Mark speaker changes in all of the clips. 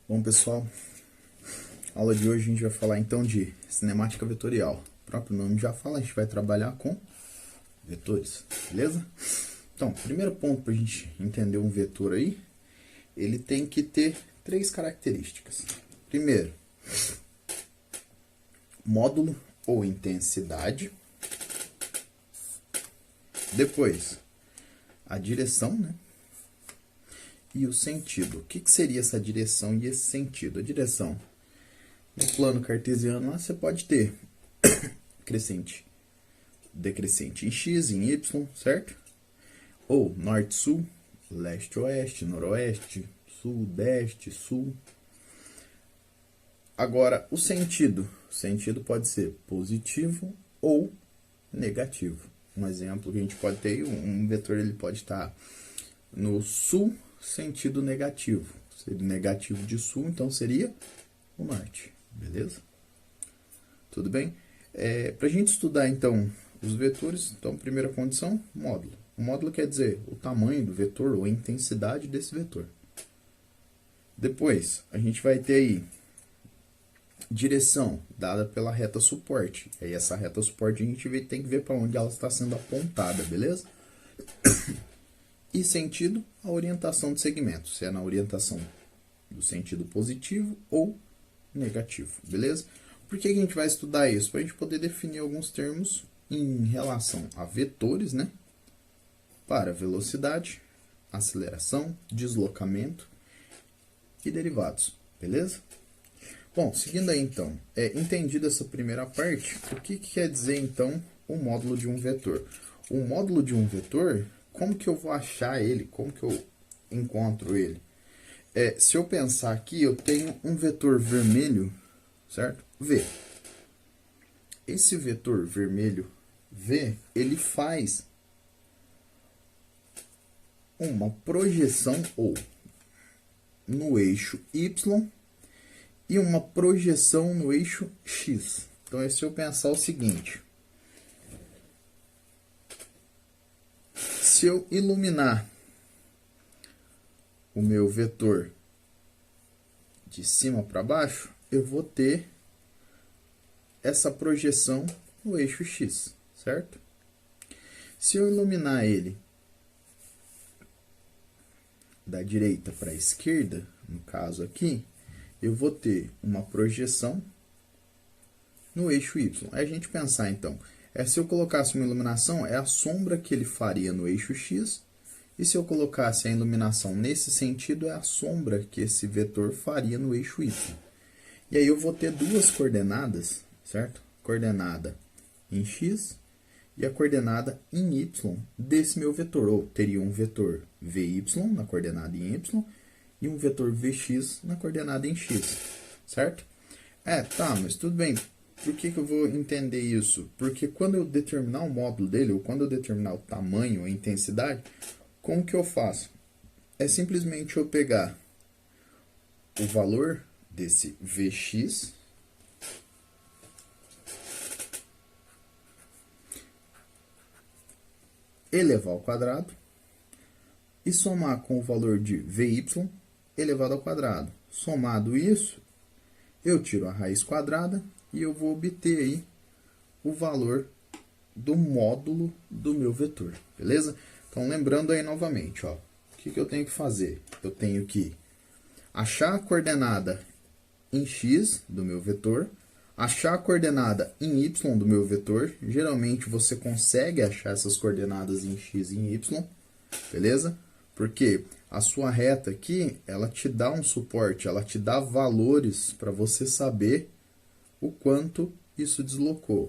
Speaker 1: Bom, pessoal, a aula de hoje a gente vai falar então de cinemática vetorial. O próprio nome já fala, a gente vai trabalhar com vetores, beleza? Então, primeiro ponto para a gente entender um vetor aí, ele tem que ter três características. Primeiro, módulo ou intensidade. Depois, a direção, né? E o sentido. O que seria essa direção e esse sentido? A direção, no plano cartesiano lá, você pode ter crescente, decrescente em x, em y, certo? Ou norte-sul, leste-oeste, noroeste, sudeste, sul. Agora, o sentido. O sentido pode ser positivo ou negativo. Um exemplo que a gente pode ter, um vetor ele pode estar no sul, sentido negativo. Seria negativo de sul, então seria o norte. Beleza? Tudo bem? Para a gente estudar, então, os vetores, então, primeira condição, módulo. O módulo quer dizer o tamanho do vetor ou a intensidade desse vetor. Depois, a gente vai ter aí direção dada pela reta suporte. Aí essa reta suporte a gente tem que ver para onde ela está sendo apontada, beleza? E sentido, a orientação do segmento, se é na orientação do sentido positivo ou negativo, beleza? Por que a gente vai estudar isso? Para a gente poder definir alguns termos em relação a vetores, né? Para velocidade, aceleração, deslocamento e derivados, beleza? Bom, seguindo aí então, entendida essa primeira parte, o que quer dizer então o módulo de um vetor? O módulo de um vetor, como que eu vou achar ele? Como que eu encontro ele? Se eu pensar aqui, eu tenho um vetor vermelho, certo? V. Esse vetor vermelho V, ele faz uma projeção ou no eixo Y e uma projeção no eixo X. Então, se eu pensar o seguinte, se eu iluminar o meu vetor de cima para baixo, eu vou ter essa projeção no eixo X, certo? Se eu iluminar ele da direita para a esquerda, no caso aqui, eu vou ter uma projeção no eixo Y. Aí a gente pensar então, se eu colocasse uma iluminação, é a sombra que ele faria no eixo X, e se eu colocasse a iluminação nesse sentido, é a sombra que esse vetor faria no eixo Y. E aí eu vou ter duas coordenadas, certo? Coordenada em X e a coordenada em Y desse meu vetor. Ou teria um vetor VY na coordenada em Y e um vetor Vx na coordenada em X, certo? Tá, mas tudo bem. Por que eu vou entender isso? Porque quando eu determinar o módulo dele, ou quando eu determinar o tamanho, a intensidade, como que eu faço? É simplesmente eu pegar o valor desse Vx elevar ao quadrado e somar com o valor de Vy elevado ao quadrado. Somado isso, eu tiro a raiz quadrada e eu vou obter aí o valor do módulo do meu vetor, beleza? Então, lembrando aí novamente, ó, o que eu tenho que fazer? Eu tenho que achar a coordenada em x do meu vetor, achar a coordenada em y do meu vetor. Geralmente você consegue achar essas coordenadas em x e em y, beleza? Porque a sua reta aqui, ela te dá um suporte, ela te dá valores para você saber o quanto isso deslocou.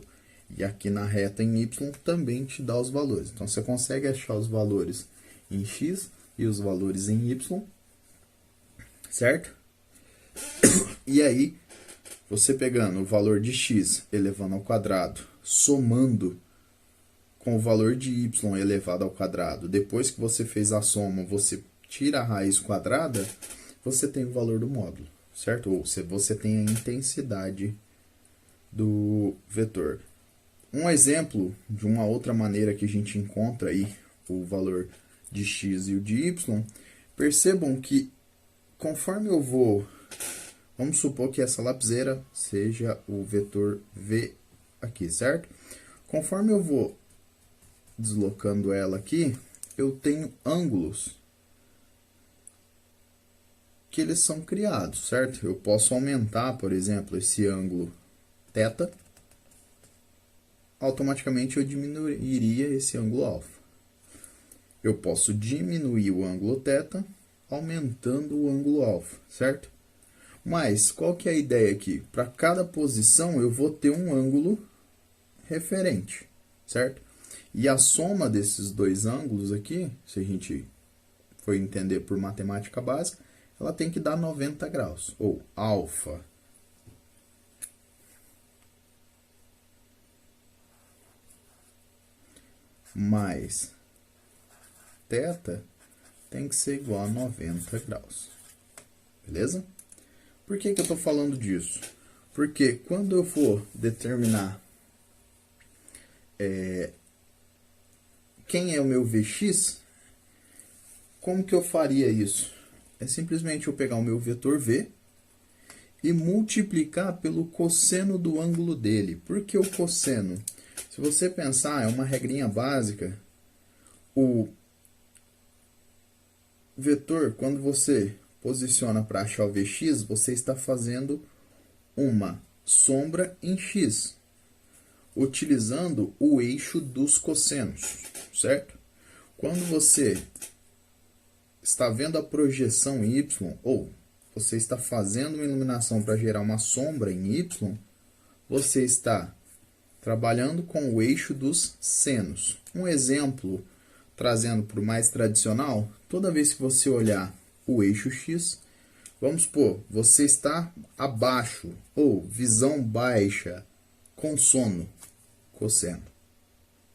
Speaker 1: E aqui na reta em y também te dá os valores. Então, você consegue achar os valores em x e os valores em y, certo? E aí, você pegando o valor de x elevando ao quadrado, somando com o valor de y elevado ao quadrado, depois que você fez a soma, você tira a raiz quadrada, você tem o valor do módulo, certo? Ou você tem a intensidade do vetor. Um exemplo de uma outra maneira que a gente encontra aí o valor de x e o de y, percebam que conforme eu vou Vamos supor que essa lapiseira seja o vetor V aqui, certo? Conforme eu vou deslocando ela aqui, eu tenho ângulos que eles são criados, certo? Eu posso aumentar, por exemplo, esse ângulo θ, automaticamente eu diminuiria esse ângulo alfa. Eu posso diminuir o ângulo θ, aumentando o ângulo alfa, certo? Mas, qual que é a ideia aqui? Para cada posição, eu vou ter um ângulo referente, certo? E a soma desses dois ângulos aqui, se a gente for entender por matemática básica, ela tem que dar 90 graus, ou alfa mais θ tem que ser igual a 90 graus. Beleza? Por que eu estou falando disso? Porque quando eu for determinar quem é o meu Vx, como que eu faria isso? É simplesmente eu pegar o meu vetor V e multiplicar pelo cosseno do ângulo dele. Por que o cosseno? Se você pensar, é uma regrinha básica. O vetor, quando você posiciona para achar o Vx, você está fazendo uma sombra em x, utilizando o eixo dos cossenos, certo? Quando você está vendo a projeção em y, ou você está fazendo uma iluminação para gerar uma sombra em y, você está trabalhando com o eixo dos senos. Um exemplo, trazendo para o mais tradicional, toda vez que você olhar o eixo x, vamos supor, você está abaixo, ou visão baixa, com sono, cosseno.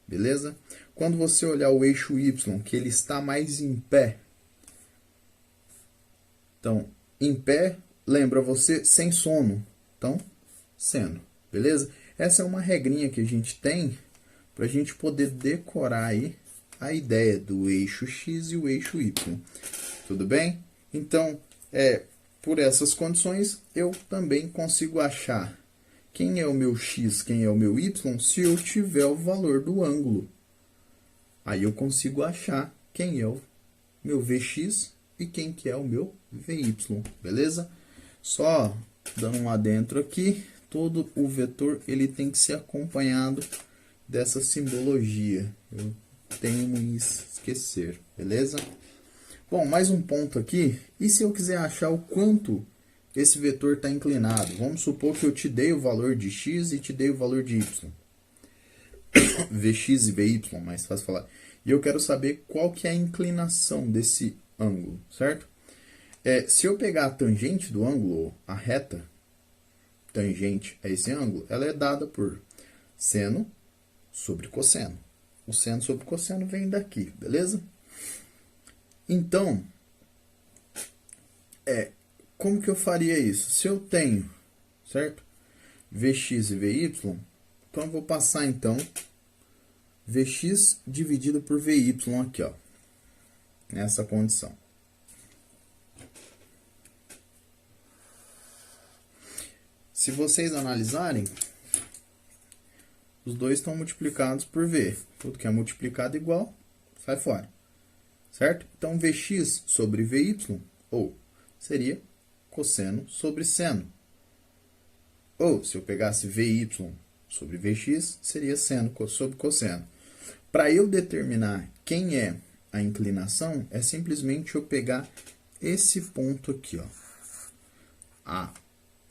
Speaker 1: Beleza? Quando você olhar o eixo y, que ele está mais em pé, então, em pé, lembra você sem sono, então, seno. Beleza? Essa é uma regrinha que a gente tem para a gente poder decorar aí a ideia do eixo x e o eixo y. Tudo bem? Então, por essas condições, eu também consigo achar quem é o meu x, quem é o meu y, se eu tiver o valor do ângulo. Aí eu consigo achar quem é o meu Vx e quem que é o meu Vy, beleza? Só dando um adentro aqui, todo o vetor ele tem que ser acompanhado dessa simbologia. Eu tenho em esquecer, beleza? Bom, mais um ponto aqui. E se eu quiser achar o quanto esse vetor está inclinado? Vamos supor que eu te dei o valor de x e te dei o valor de y. Vx e Vy, mais fácil falar. E eu quero saber qual que é a inclinação desse ângulo, certo? Se eu pegar a tangente do ângulo, a reta tangente a esse ângulo, ela é dada por seno sobre cosseno. O seno sobre cosseno vem daqui, beleza? Então, como que eu faria isso? Se eu tenho, certo? Vx e Vy, então eu vou passar então Vx dividido por Vy aqui, ó, nessa condição. Se vocês analisarem, os dois estão multiplicados por V. Tudo que é multiplicado igual, sai fora. Certo? Então, Vx sobre Vy, ou seria cosseno sobre seno. Ou, se eu pegasse Vy sobre Vx, seria seno sobre cosseno. Para eu determinar quem é a inclinação, é simplesmente eu pegar esse ponto aqui, ó. A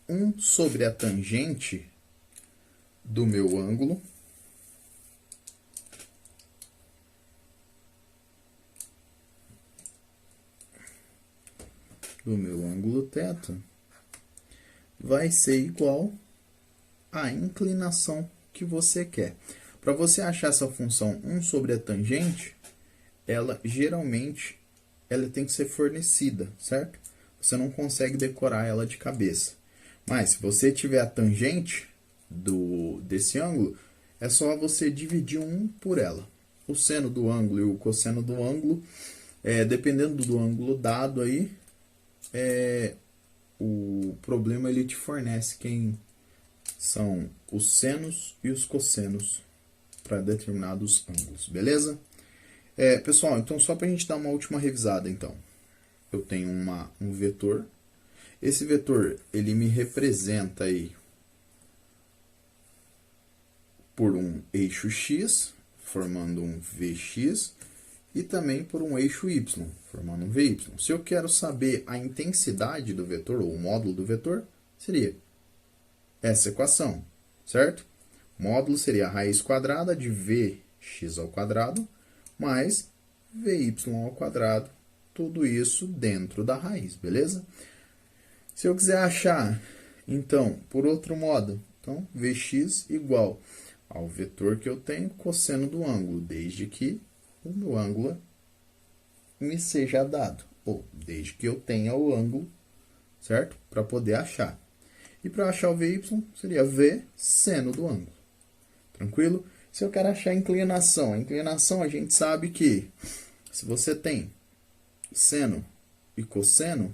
Speaker 1: 1 sobre a tangente do meu ângulo θ vai ser igual à inclinação que você quer. Para você achar essa função 1 sobre a tangente, ela geralmente tem que ser fornecida, certo? Você não consegue decorar ela de cabeça. Mas se você tiver a tangente desse ângulo, é só você dividir 1 por ela. O seno do ângulo e o cosseno do ângulo, dependendo do ângulo dado aí, o problema ele te fornece quem são os senos e os cossenos para determinados ângulos, beleza? Pessoal, então só para a gente dar uma última revisada, então. Eu tenho um vetor. Esse vetor, ele me representa aí por um eixo x, formando um Vx, e também por um eixo y, formando um Vy. Se eu quero saber a intensidade do vetor, ou o módulo do vetor, seria essa equação, certo? O módulo seria a raiz quadrada de Vx ao quadrado, mais Vy ao quadrado, tudo isso dentro da raiz, beleza? Se eu quiser achar, então, por outro modo, então, Vx igual ao vetor que eu tenho, cosseno do ângulo, desde que o meu ângulo me seja dado, ou desde que eu tenha o ângulo, certo? Para poder achar. E para achar o Vy, seria V seno do ângulo. Tranquilo? Se eu quero achar a inclinação a gente sabe que se você tem seno e cosseno,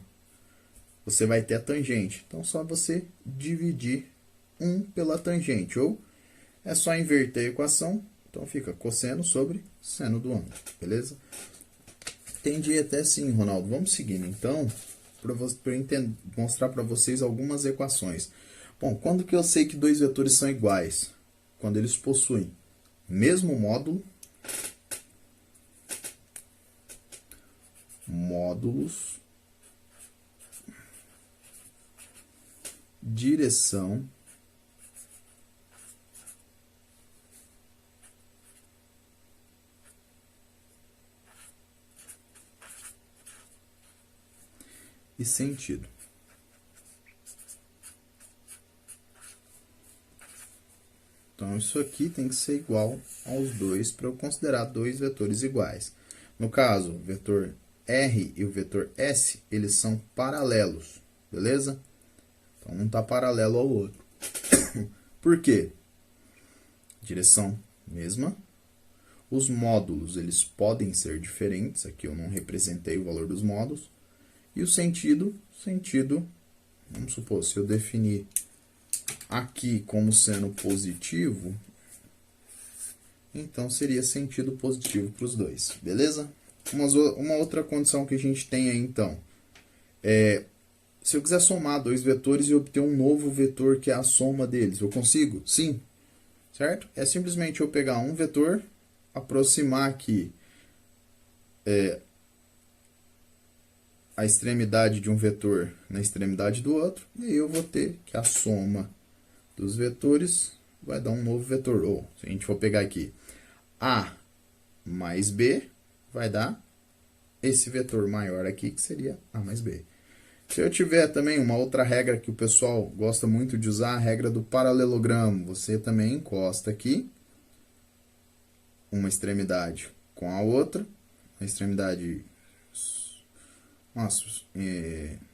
Speaker 1: você vai ter a tangente. Então, só você dividir 1 pela tangente, ou é só inverter a equação, então fica cosseno sobre seno do ângulo, beleza? Entendi até sim, Ronaldo. Vamos seguindo, então, para mostrar para vocês algumas equações. Bom, quando que eu sei que dois vetores são iguais? Quando eles possuem mesmo módulo, módulos, direção e sentido. Então, isso aqui tem que ser igual aos dois para eu considerar dois vetores iguais. No caso, o vetor R e o vetor S, eles são paralelos, beleza? Então, um está paralelo ao outro. Por quê? Direção mesma. Os módulos, eles podem ser diferentes. Aqui eu não representei o valor dos módulos. E o sentido, vamos supor, se eu definir aqui como sendo positivo, então seria sentido positivo para os dois, beleza? Uma outra condição que a gente tem aí, então, se eu quiser somar dois vetores e obter um novo vetor que é a soma deles, eu consigo? Sim, certo? É simplesmente eu pegar um vetor, aproximar aqui a extremidade de um vetor na extremidade do outro, e aí eu vou ter que a soma dos vetores vai dar um novo vetor. Ou, se a gente for pegar aqui, A mais B vai dar esse vetor maior aqui, que seria A mais B. Se eu tiver também uma outra regra que o pessoal gosta muito de usar, a regra do paralelogramo, você também encosta aqui uma extremidade com a outra, a extremidade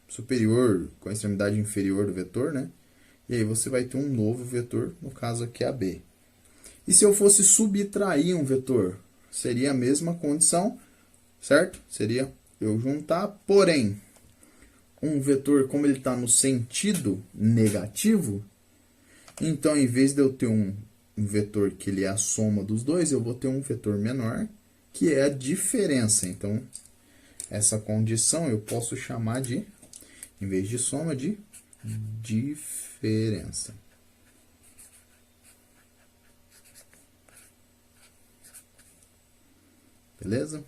Speaker 1: superior com a extremidade inferior do vetor, né? E aí você vai ter um novo vetor, no caso aqui a B. E se eu fosse subtrair um vetor? Seria a mesma condição, certo? Seria eu juntar, porém, um vetor, como ele está no sentido negativo, então, em vez de eu ter um vetor que ele é a soma dos dois, eu vou ter um vetor menor, que é a diferença. Então, essa condição eu posso chamar de, em vez de soma, de diferença. Beleza?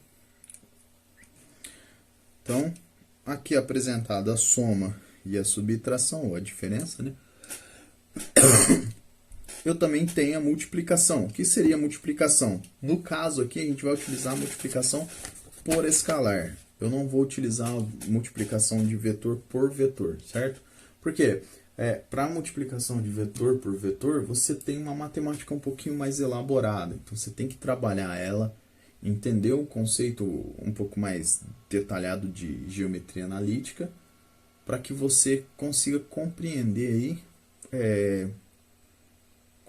Speaker 1: Então, aqui apresentada a soma e a subtração, ou a diferença, né? Eu também tenho a multiplicação. O que seria a multiplicação? No caso aqui, a gente vai utilizar a multiplicação por escalar. Eu não vou utilizar a multiplicação de vetor por vetor, certo? Por quê? Para a multiplicação de vetor por vetor, você tem uma matemática um pouquinho mais elaborada. Então, você tem que trabalhar ela, entender o conceito um pouco mais detalhado de geometria analítica, para que você consiga compreender aí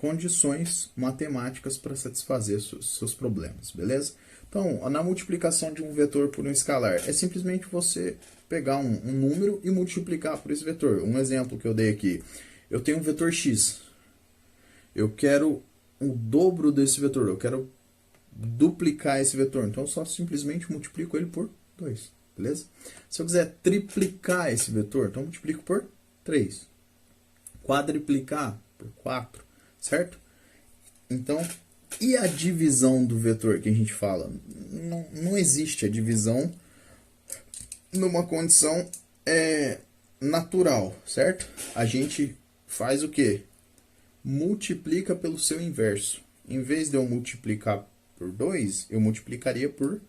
Speaker 1: condições matemáticas para satisfazer seus problemas, beleza? Então, na multiplicação de um vetor por um escalar, é simplesmente você pegar um número e multiplicar por esse vetor. Um exemplo que eu dei aqui, eu tenho um vetor x, eu quero o dobro desse vetor, eu quero duplicar esse vetor, então eu só simplesmente multiplico ele por 2, beleza? Se eu quiser triplicar esse vetor, então eu multiplico por 3. Quadriplicar por 4, certo? Então, e a divisão do vetor que a gente fala? Não existe a divisão numa condição natural, certo? A gente faz o quê? Multiplica pelo seu inverso. Em vez de eu multiplicar por 2, eu multiplicaria por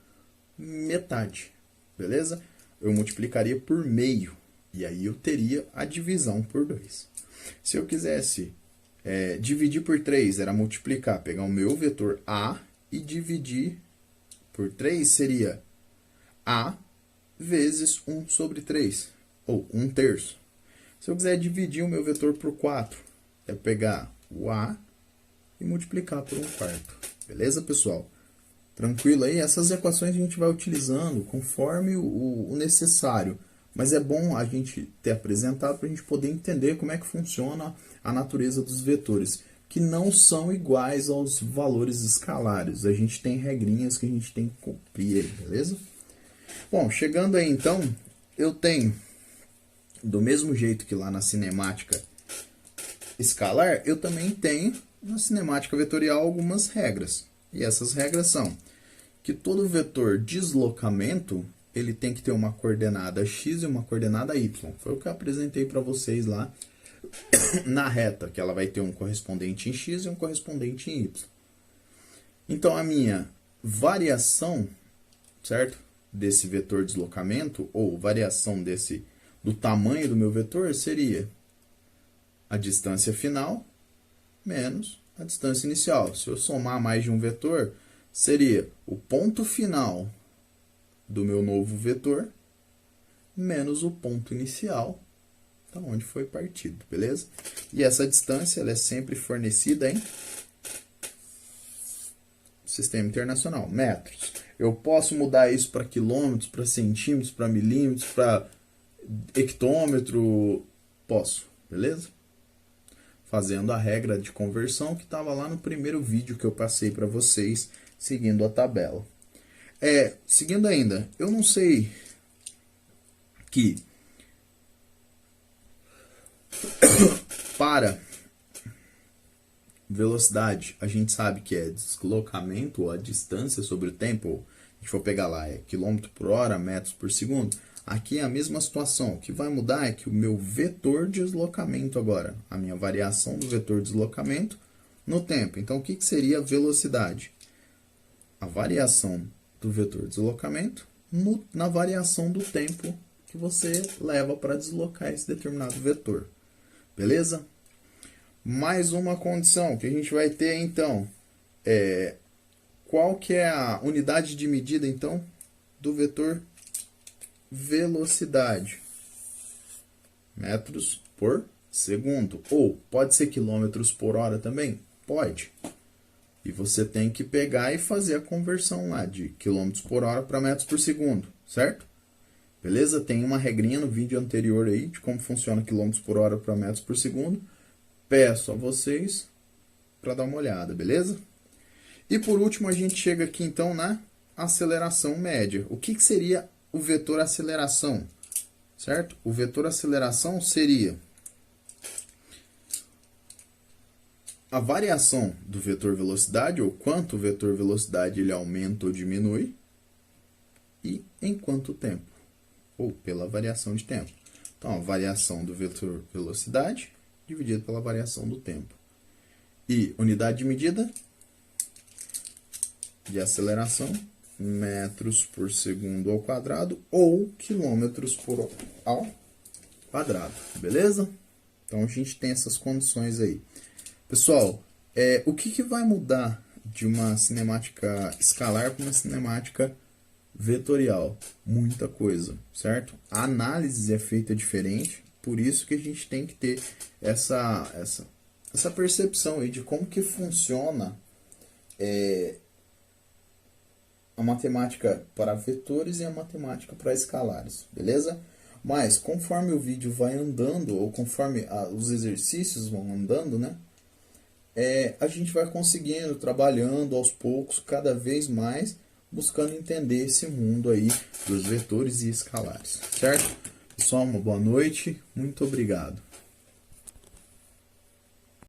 Speaker 1: metade, beleza? Eu multiplicaria por meio, e aí eu teria a divisão por 2. Se eu quisesse dividir por 3, era multiplicar, pegar o meu vetor A e dividir por 3, seria A vezes 1 sobre 3, ou 1/3. Se eu quiser dividir o meu vetor por 4, é pegar o A e multiplicar por 1/4. Beleza, pessoal? Tranquilo aí? Essas equações a gente vai utilizando conforme o necessário. Mas é bom a gente ter apresentado para a gente poder entender como é que funciona a natureza dos vetores, que não são iguais aos valores escalares. A gente tem regrinhas que a gente tem que cumprir, beleza? Bom, chegando aí então, eu tenho, do mesmo jeito que lá na cinemática escalar, eu também tenho na cinemática vetorial algumas regras. E essas regras são que todo vetor deslocamento ele tem que ter uma coordenada x e uma coordenada y. Foi o que eu apresentei para vocês lá na reta, que ela vai ter um correspondente em x e um correspondente em y. Então, a minha variação, certo? Desse vetor deslocamento, ou variação do tamanho do meu vetor, seria a distância final menos a distância inicial. Se eu somar mais de um vetor, seria o ponto final do meu novo vetor menos o ponto inicial, da onde foi partido, beleza? E essa distância ela é sempre fornecida em sistema internacional, metros. Eu posso mudar isso para quilômetros, para centímetros, para milímetros, para hectômetro, posso, beleza? Fazendo a regra de conversão que estava lá no primeiro vídeo que eu passei para vocês, seguindo a tabela. Seguindo ainda, eu não sei que para velocidade a gente sabe que é deslocamento ou a distância sobre o tempo. A gente for pegar lá, é quilômetro por hora, metros por segundo. Aqui é a mesma situação. O que vai mudar é que o meu vetor de deslocamento agora, a minha variação do vetor de deslocamento no tempo. Então, o que seria a velocidade? A variação do vetor de deslocamento na variação do tempo que você leva para deslocar esse determinado vetor. Beleza? Mais uma condição que a gente vai ter, então, qual que é a unidade de medida, então, do vetor velocidade? Metros por segundo. Ou pode ser quilômetros por hora também? Pode. E você tem que pegar e fazer a conversão lá de quilômetros por hora para metros por segundo, certo? Beleza? Tem uma regrinha no vídeo anterior aí de como funciona quilômetros por hora para metros por segundo. Peço a vocês para dar uma olhada, beleza? E por último, a gente chega aqui então na aceleração média. O que seria o vetor aceleração? Certo? O vetor aceleração seria a variação do vetor velocidade, ou quanto o vetor velocidade ele aumenta ou diminui, e em quanto tempo, ou pela variação de tempo. Então, a variação do vetor velocidade dividido pela variação do tempo. E unidade de medida de aceleração, metros por segundo ao quadrado ou quilômetros por ao quadrado, beleza? Então, a gente tem essas condições aí. Pessoal, o que vai mudar de uma cinemática escalar para uma cinemática vetorial? Muita coisa, certo? A análise é feita diferente, por isso que a gente tem que ter essa percepção aí de como que funciona a matemática para vetores e a matemática para escalares, beleza? Mas conforme o vídeo vai andando, ou conforme os exercícios vão andando, né? A gente vai conseguindo, trabalhando aos poucos, cada vez mais, buscando entender esse mundo aí dos vetores e escalares, certo? Pessoal, uma boa noite, muito obrigado.